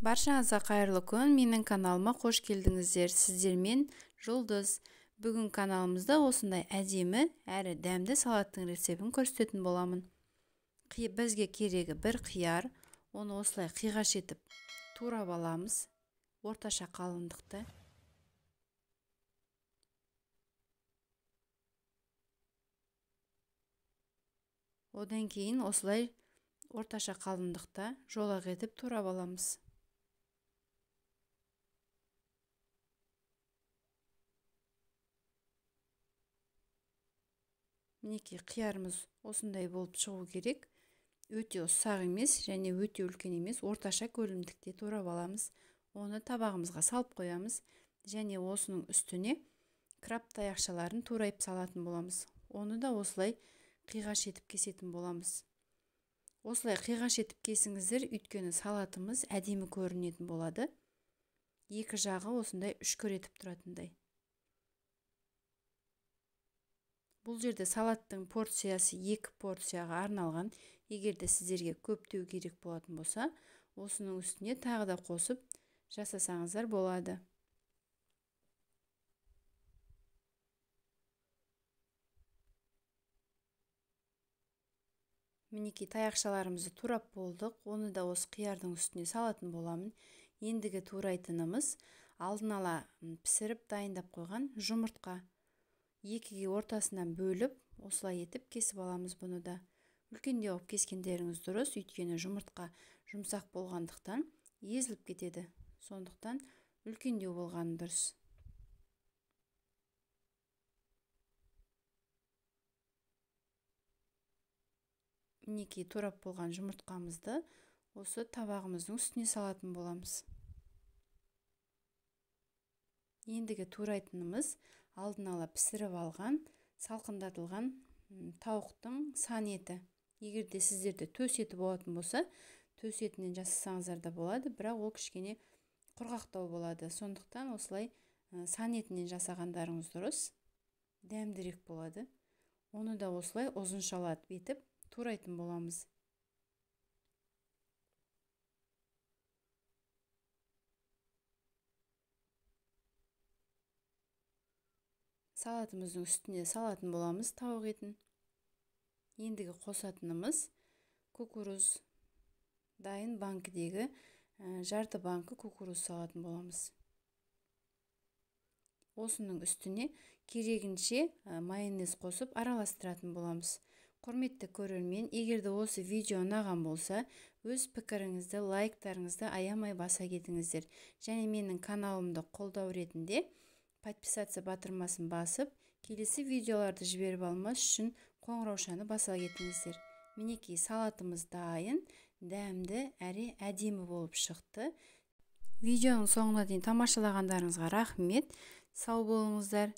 Баршаңызға қайырлы күн. Менің каналыма қош келдіңіздер. Сіздермен Жұлдыз. Бүгін каналымызда осындай әдемі әрі дәмді салаттың рецептін көрсететін боламын. Бізге керегі бір қияр. Оны осылай қиғаш етіп турап аламыз. Орташа қалыңдықты. Одан кейін осылай орташа қалыңдықта жолақ етіп турап аламыз. Мінекей қиярымыз осындай болып шығу керек. Өте ұсақ емес және өте үлкен емес, орташа көлемдікте турап аламыз. Оны табағымызға салып қоямыз және осының үстіне краб таяқшаларын турайып салатын боламыз. Оны да осылай қиғаш етіп кесетін боламыз. Осылай қиғаш етіп кесіңіздер, өйткені салатымыз әдемі көрінетін болады. Екі жағы осындай үшкір етіп тұратындай. Бұл жерде салаттың порциясы 2 порцияға арналған. Егерде сіздерге көптеу керек болатын болса, осының үстіне тағы да қосып жасасаңыздар болады. Мінекей таяқшаларымызды турап болдық. Оны да осы қиярдың үстіне салатын боламын. Ендігі турайтынымыз алдын ала пісіріп дайындап қойған жұмыртқа. Екіге ортасынан бөліп, осылай етіп кесіп аламыз бұны да. Үлкендеу қылып кескендеріңіз дұрыс, өйткені жұмыртқа жұмсақ болғандықтан езіліп кетеді. Сондықтан үлкендеу болғаны дұрыс. Мінекей турап болған жұмыртқамызды осы табағымыздың үстіне салатын боламыз. Ендігі турайтынымыз алдын ала пісіріп алған, салқындатылған тауықтың сан еті. Егерде сіздерде төс еті болатын болса, төс етінен жасасаңыздар да болады, бірақ ол кішкене құрғақтау болады. Сондықтан осылай сан етінен жасағандарыңыз дұрыс, дәмдірек болады. Оны да осылай ұзыншалатып етіп турайтын боламыз. Салатымыздың үстіне салатын боламыз тауық етін. Ендігі қосатынымыз кукуруз. Дайын банкідегі жарты банкі кукуруз салатын боламыз. Осының үстіне керегінше майонез қосып араластыратын боламыз. Құрметті көрермен, егерде осы видео ұнаған болса, өз пікіріңізді, лайктарыңызды аямай баса кетіңіздер. Және менің каналымды қолдау ретінде подписаться батырмасын басып, келесі видеоларды жіберіп алмас үшін қоңыраушаны баса кетіңіздер. Мінекей салатымыз дайын, дәмді әрі әдемі болып шықты. Видеоның соңына дейін тамашалағандарыңызға рахмет. Сау болыңыздар.